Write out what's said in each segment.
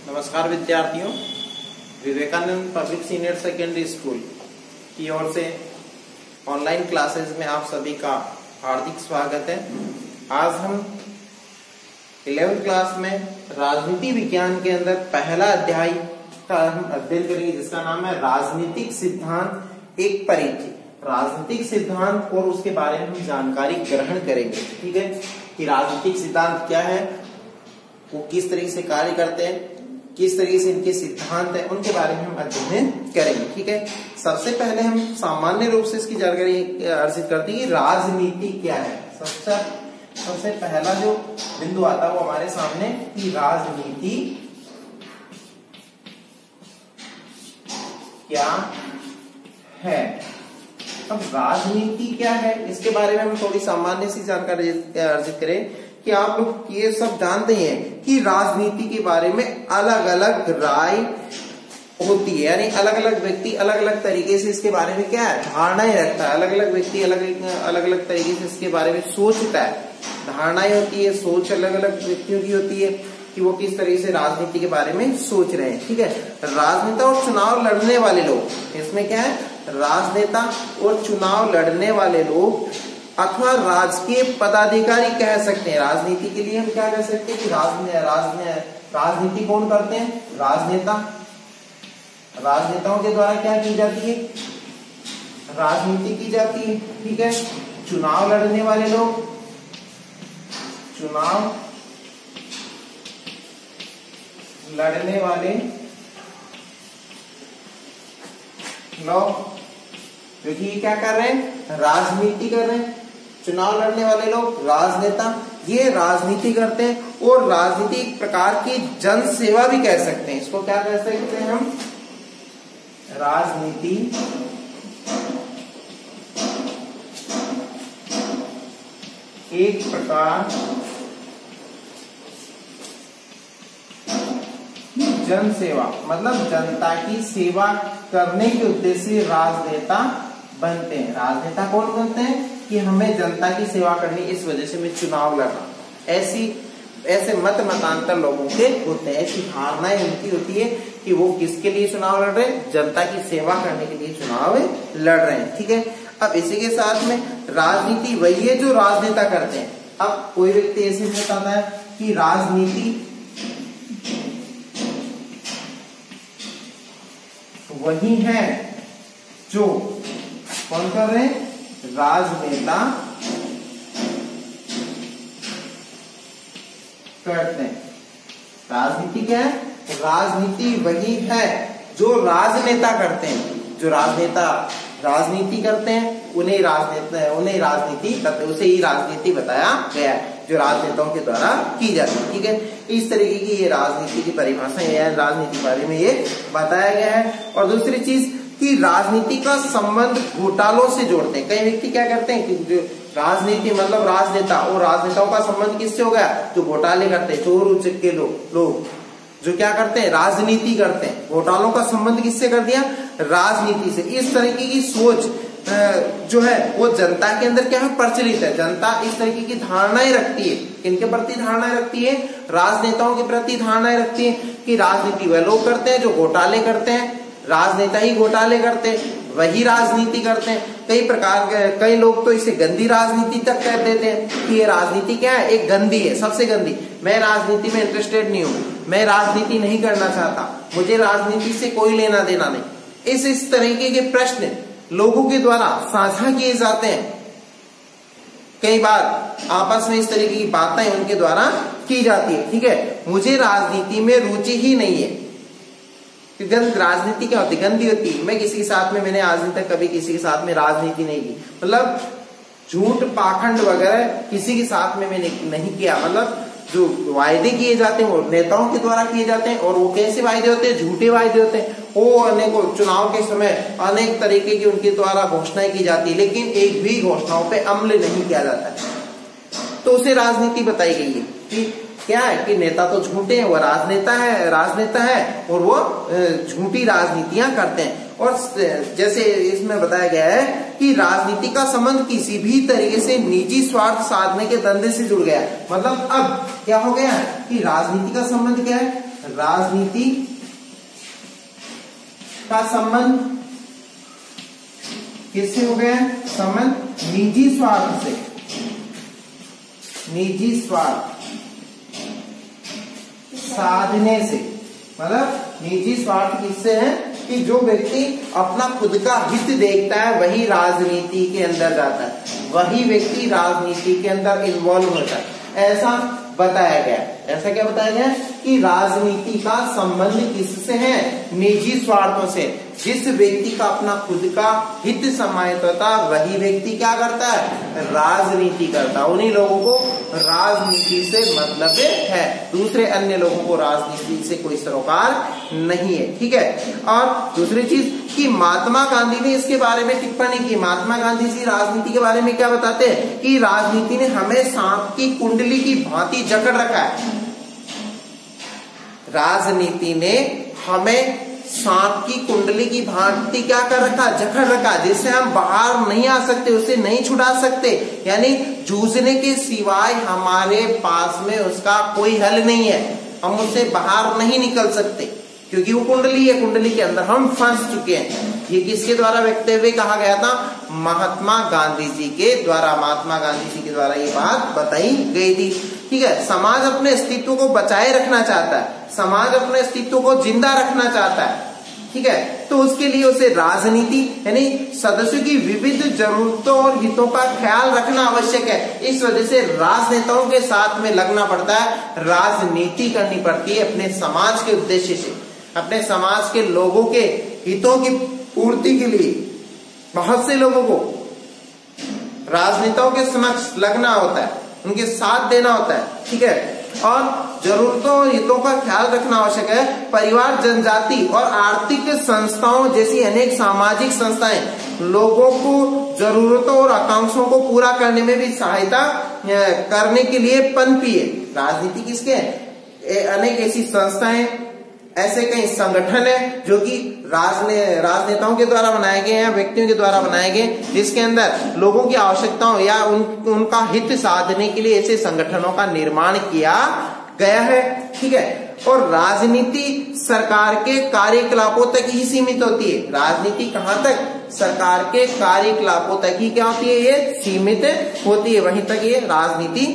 नमस्कार विद्यार्थियों, Vivekananda public senior secondary school की ओर से ऑनलाइन क्लासेस में आप सभी का हार्दिक स्वागत है। आज हम 11th क्लास में राजनीति विज्ञान के अंदर पहला अध्याय का हम अध्ययन करेंगे, जिसका नाम है राजनीतिक सिद्धांत एक परिचय। राजनीतिक सिद्धांत और उसके बारे में हम जानकारी ग्रहण करेंगे। ठीक है, कि राजनीतिक सिद्धांत क्या है, वो किस तरीके से कार्य करते हैं, किस तरीके से इनके सिद्धांत है, उनके बारे में हम अध्ययन करेंगे। ठीक है, सबसे पहले हम सामान्य रूप से इसकी जानकारी अर्जित करते हैं कि राजनीति क्या है। सबसे पहला जो बिंदु आता है वो हमारे सामने कि राजनीति क्या है। अब राजनीति क्या है, इसके बारे में हम थोड़ी सामान्य सी जानकारी अर्जित करें कि आप लोग ये सब जानते हैं कि राजनीति के बारे में अलग अलग राय होती है, यानी अलग अलग व्यक्ति अलग अलग तरीके से इसके बारे में क्या है धारणाएं रखता है। अलग अलग व्यक्ति अलग अलग तरीके से इसके बारे में सोचता है, धारणाएं होती है, सोच अलग अलग व्यक्तियों की होती है कि वो किस तरीके से राजनीति के बारे में सोच रहे हैं। ठीक है, राजनेता और चुनाव लड़ने वाले लोग, इसमें क्या है, राजनेता और चुनाव लड़ने वाले लोग अथवा राजकीय पदाधिकारी कह सकते हैं। राजनीति के लिए हम क्या कह सकते हैं कि राजनीति कौन करते हैं, राजनेता। राजनेताओं के द्वारा क्या की जाती है, राजनीति की जाती है। ठीक है, चुनाव लड़ने वाले लोग, चुनाव लड़ने वाले लोग, क्योंकि ये क्या कर रहे हैं, राजनीति कर रहे हैं। चुनाव लड़ने वाले लोग राजनेता, ये राजनीति करते हैं और राजनीति एक प्रकार की जन सेवा भी कह सकते हैं। इसको क्या कह सकते हैं हम, राजनीति एक प्रकार जन सेवा, मतलब जनता की सेवा करने के उद्देश्य से राजनेता बनते हैं। राजनेता कौन बनते हैं कि हमें जनता की सेवा करनी, इस वजह से मैं चुनाव लड़ रहा हूं। ऐसे मतांतर लोगों के होते हैं, ऐसी धारणाएं उनकी होती है कि वो किसके लिए चुनाव लड़ रहे हैं, जनता की सेवा करने के लिए चुनाव लड़ रहे हैं। ठीक है, अब इसी के साथ में राजनीति वही है जो राजनेता करते हैं। अब कोई व्यक्ति ऐसे बताता है कि राजनीति वही है जो कौन कर रहे हैं, राजनेता करते हैं। राजनीति क्या है, राजनीति वही है जो राजनेता करते हैं। जो राजनेता राजनीति करते हैं उन्हें राजनीति करते, उसे ही राजनीति बताया गया है, जो राजनेताओं के द्वारा की जाती है। ठीक है, इस तरीके की ये राजनीति की परिभाषा है, राजनीति के बारे में ये बताया गया है। और दूसरी चीज कि राजनीति का संबंध घोटालों से जोड़ते हैं। कई व्यक्ति क्या करते हैं कि जो राजनीति मतलब राजनेता, और राजनेताओं का संबंध किससे हो गया, जो घोटाले करते हैं, चोर उचक्के लोग जो क्या करते हैं, राजनीति करते हैं। घोटालों का संबंध किससे कर दिया, राजनीति से। इस तरीके की सोच जो है वो जनता के अंदर क्या है, प्रचलित है। जनता इस तरीके की धारणाएं रखती है, किनके प्रति धारणाएं रखती है, राजनेताओं के प्रति धारणाएं रखती है कि राजनीति वह लोग करते हैं जो घोटाले करते हैं, राजनेता ही घोटाले करते हैं, वही राजनीति करते हैं। कई लोग तो इसे गंदी राजनीति तक कह देते हैं कि ये राजनीति क्या है, एक गंदी है, सबसे गंदी। मैं राजनीति में इंटरेस्टेड नहीं हूं, मैं राजनीति नहीं करना चाहता, मुझे राजनीति से कोई लेना देना नहीं। इस तरीके के प्रश्न लोगों के द्वारा साझा किए जाते हैं। कई बार आपस में इस तरीके की बातें उनके द्वारा की जाती है। ठीक है, मुझे राजनीति में रुचि ही नहीं है। राजनीति क्या होती है, गंदी होती है। मैं किसी के साथ में, मैंने आज तक कभी किसी के साथ में राजनीति नहीं की, मतलब झूठ पाखंड वगैरह किसी के साथ में मैंने नहीं किया। मतलब जो वायदे किए जाते हैं वो नेताओं के द्वारा किए जाते हैं, और वो कैसे वायदे होते हैं, झूठे वायदे होते हैं। वो अनेकों चुनाव के समय अनेक तरीके की उनके द्वारा घोषणाएं की जाती है, लेकिन एक भी घोषणाओं पे अमल नहीं किया जाता है, तो उसे राजनीति बताई गई है। कि क्या है कि नेता तो झूठे हैं, वो राजनेता है और वो झूठी राजनीतियां करते हैं। और जैसे इसमें बताया गया है कि राजनीति का संबंध किसी भी तरीके से निजी स्वार्थ साधने के धंधे से जुड़ गया है। मतलब अब क्या हो गया कि राजनीति का संबंध क्या है, राजनीति का संबंध किससे हो गया? संबंध निजी स्वार्थ से, निजी स्वार्थ साधने से। मतलब निजी स्वार्थ किससे है कि जो व्यक्ति अपना खुद का हित देखता है वही राजनीति के अंदर जाता है, वही व्यक्ति राजनीति के अंदर इन्वॉल्व होता है, ऐसा बताया गया। ऐसा क्या बताया गया कि राजनीति का संबंध किससे है? निजी स्वार्थों से। जिस व्यक्ति का अपना खुद का हित समाहित होता है वही व्यक्ति क्या करता है? राजनीति करता है। उन्हीं लोगों को राजनीति से मतलब है, दूसरे अन्य लोगों को राजनीति से कोई सरोकार नहीं है। ठीक है। और दूसरी चीज कि महात्मा गांधी ने इसके बारे में टिप्पणी की। महात्मा गांधी जी राजनीति के बारे में क्या बताते हैं कि राजनीति ने हमें सांप की कुंडली की भांति जकड़ रखा है। राजनीति ने हमें सांप की कुंडली की भांति क्या कर रखा? जकड़ रखा, जिससे हम बाहर नहीं आ सकते, उसे नहीं छुड़ा सकते। यानी जूझने के सिवाय हमारे पास में उसका कोई हल नहीं है, हम उससे बाहर नहीं निकल सकते क्योंकि वो कुंडली है, कुंडली के अंदर हम फंस चुके हैं। ये किसके द्वारा व्यक्त हुए कहा गया था? महात्मा गांधी जी के द्वारा। महात्मा गांधी जी के द्वारा ये बात बताई गई थी। ठीक है। समाज अपने अस्तित्व को बचाए रखना चाहता है, समाज अपने अस्तित्व को जिंदा रखना चाहता है। ठीक है। तो उसके लिए उसे राजनीति यानी सदस्यों की विविध जरूरतों और हितों का ख्याल रखना आवश्यक है। इस वजह से राजनेताओं के साथ में लगना पड़ता है, राजनीति करनी पड़ती है अपने समाज के उद्देश्य से, अपने समाज के लोगों के हितों की पूर्ति के लिए। बहुत से लोगों को राजनेताओं के समक्ष लगना होता है, उनके साथ देना होता है। ठीक है। और जरूरतों और हितों का ख्याल रखना आवश्यक है। परिवार, जनजाति और आर्थिक संस्थाओं जैसी अनेक सामाजिक संस्थाएं लोगों को जरूरतों और आकांक्षाओं को पूरा करने में भी सहायता करने के लिए पनपी है। राजनीति किसके है? अनेक ऐसी संस्थाएं, ऐसे कई संगठन है जो कि राजनेताओं के द्वारा बनाए गए हैं, व्यक्तियों के द्वारा बनाए गए, जिसके अंदर लोगों की आवश्यकताओं या उनका हित साधने के लिए ऐसे संगठनों का निर्माण किया गया है। ठीक है। और राजनीति सरकार के कार्यकलापों तक ही सीमित होती है। राजनीति कहां तक? सरकार के कार्यकलापों तक ही क्या होती है? ये सीमित होती है, वहीं तक ये राजनीति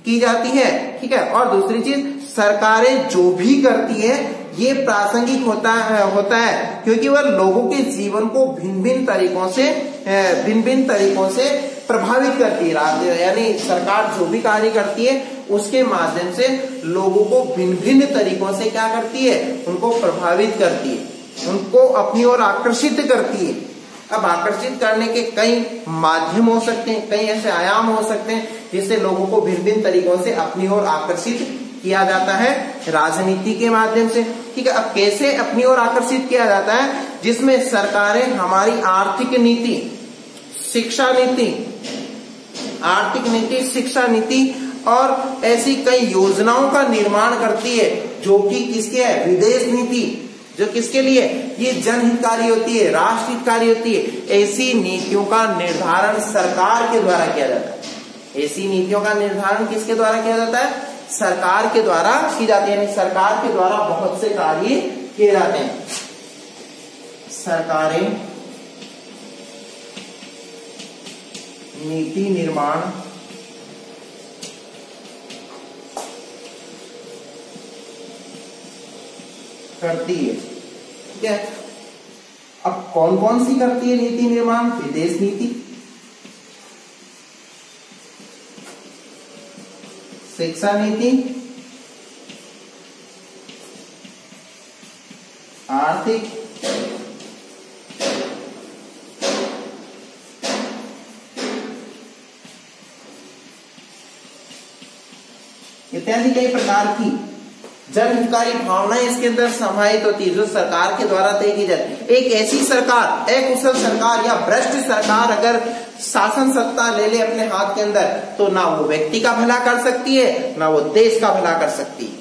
की जाती है। ठीक है। और दूसरी चीज, सरकारें जो भी करती है ये प्रासंगिक होता है क्योंकि वह लोगों के जीवन को भिन्न भिन्न तरीकों से प्रभावित करती है। यानी सरकार जो भी कार्य करती है उसके माध्यम से लोगों को भिन्न भिन्न तरीकों से क्या करती है? उनको प्रभावित करती है, उनको अपनी ओर आकर्षित करती है। अब आकर्षित करने के कई माध्यम हो सकते हैं, कई ऐसे आयाम हो सकते हैं जिससे लोगों को भिन्न भिन्न तरीकों से अपनी ओर आकर्षित किया जाता है राजनीति के माध्यम से। ठीक है। अब कैसे अपनी ओर आकर्षित किया जाता है? जिसमें सरकारें हमारी आर्थिक नीति, शिक्षा नीति, आर्थिक नीति, शिक्षा नीति और ऐसी कई योजनाओं का निर्माण करती है जो कि किसके है? विदेश नीति, जो किसके लिए? ये जनहितकारी होती है, राष्ट्र हितकारी होती है। ऐसी नीतियों का निर्धारण सरकार के द्वारा किया जाता है। ऐसी नीतियों का निर्धारण किसके द्वारा किया जाता है? सरकार के द्वारा की जाती है। यानी सरकार के द्वारा बहुत से कार्य किए जाते हैं। सरकारें नीति निर्माण करती है। ठीक है। अब कौन कौन सी करती है नीति निर्माण? विदेश नीति, शिक्षा नीति, आर्थिक इत्यादि कई प्रकार की जनहितकारी भावनाएं इसके अंदर समाहित होती है जो सरकार के द्वारा तय की जाती है। एक ऐसी सरकार, अकुशल सरकार या भ्रष्ट सरकार अगर शासन सत्ता ले ले अपने हाथ के अंदर तो ना वो व्यक्ति का भला कर सकती है, ना वो देश का भला कर सकती है।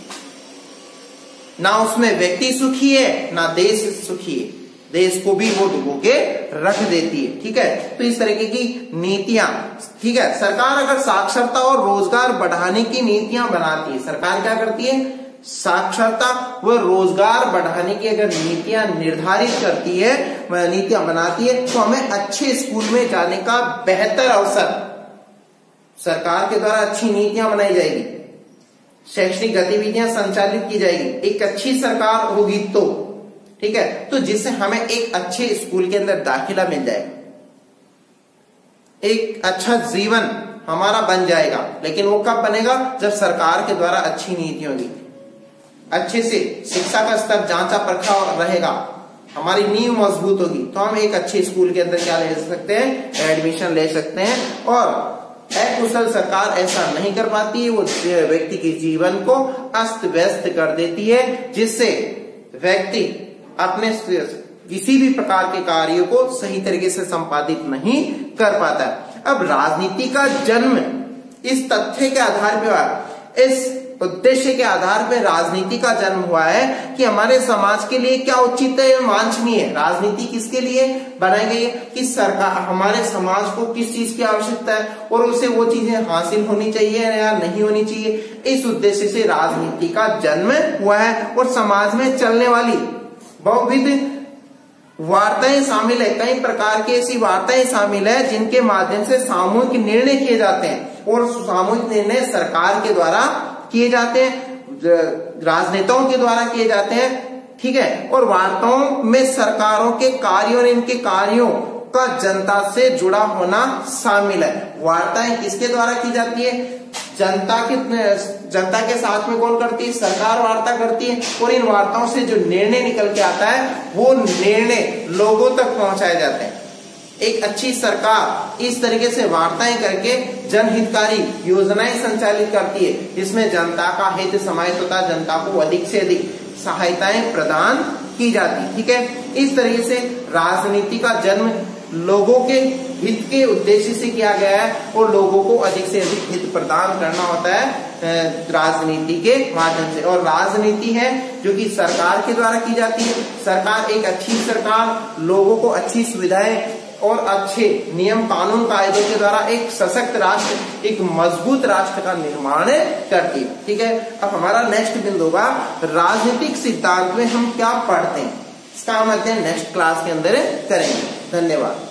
ना उसमें व्यक्ति सुखी है, ना देश सुखी है। देश को भी वो डुबो के रख देती है। ठीक है। तो इस तरीके की नीतियां, ठीक है, सरकार अगर साक्षरता और रोजगार बढ़ाने की नीतियां बनाती है, सरकार क्या करती है? साक्षरता व रोजगार बढ़ाने की अगर नीतियां निर्धारित करती है, नीतियां बनाती है, तो हमें अच्छे स्कूल में जाने का बेहतर अवसर, सरकार के द्वारा अच्छी नीतियां बनाई जाएगी, शैक्षणिक गतिविधियां संचालित की जाएगी, एक अच्छी सरकार होगी तो, ठीक है, तो जिससे हमें एक अच्छे स्कूल के अंदर दाखिला मिल जाएगा, एक अच्छा जीवन हमारा बन जाएगा। लेकिन वो कब बनेगा? जब सरकार के द्वारा अच्छी नीति होगी, अच्छे से शिक्षा का स्तर जांचा परखा रहेगा, हमारी नींव मजबूत होगी, तो हम एक अच्छे स्कूल के अंदर क्या ले सकते हैं? एडमिशन ले सकते हैं। और अकुशल सरकार ऐसा नहीं कर पाती है, वो व्यक्ति के जीवन को अस्त व्यस्त कर देती है, जिससे व्यक्ति अपने किसी भी प्रकार के कार्यों को सही तरीके से संपादित नहीं कर पाता है। अब राजनीति का जन्म इस तथ्य के आधार पर हुआ, इस उद्देश्य के आधार पर राजनीति का जन्म हुआ है कि हमारे समाज के लिए क्या उचित है, वांछनीय है। राजनीति किसके लिए बनाई गई है? कि सरकार हमारे समाज को किस चीज की आवश्यकता है और उसे वो चीजें हासिल होनी चाहिए या नहीं होनी चाहिए, इस उद्देश्य से राजनीति का जन्म हुआ है। और समाज में चलने वाली बहुविध वार्ताएं शामिल है, कई प्रकार की ऐसी वार्ताएं शामिल है जिनके माध्यम से सामूहिक निर्णय किए जाते हैं, और सामूहिक निर्णय सरकार के द्वारा किए जाते हैं, राजनेताओं के द्वारा किए जाते हैं, ठीक है। और वार्ताओं में सरकारों के कार्यों और इनके कार्यों का जनता से जुड़ा होना शामिल है। वार्ताएं किसके द्वारा की जाती है? जनता के साथ में कौन करती है? सरकार वार्ता करती है, और इन वार्ताओं से जो निर्णय निकल के आता है वो निर्णय लोगों तक पहुंचाए जाते हैं। एक अच्छी सरकार इस तरीके से वार्ताएं करके जनहितकारी योजनाएं संचालित करती है, जिसमें जनता का हित समाहित होता है, जनता को अधिक से अधिक सहायताएं प्रदान की जाती, ठीक है। इस तरीके से राजनीति का जन्म लोगों के हित के उद्देश्य से किया गया है, और लोगों को अधिक से अधिक हित प्रदान करना होता है राजनीति के माध्यम से। और राजनीति है जो कि सरकार के द्वारा की जाती है। सरकार एक अच्छी सरकार लोगों को अच्छी सुविधाएं और अच्छे नियम कानून कायदों के द्वारा एक सशक्त राष्ट्र, एक मजबूत राष्ट्र का निर्माण करती है, ठीक है। अब हमारा नेक्स्ट बिंदु होगा राजनीतिक सिद्धांत में हम क्या पढ़ते हैं, इसका हम अध्ययन नेक्स्ट क्लास के अंदर करेंगे। धन्यवाद।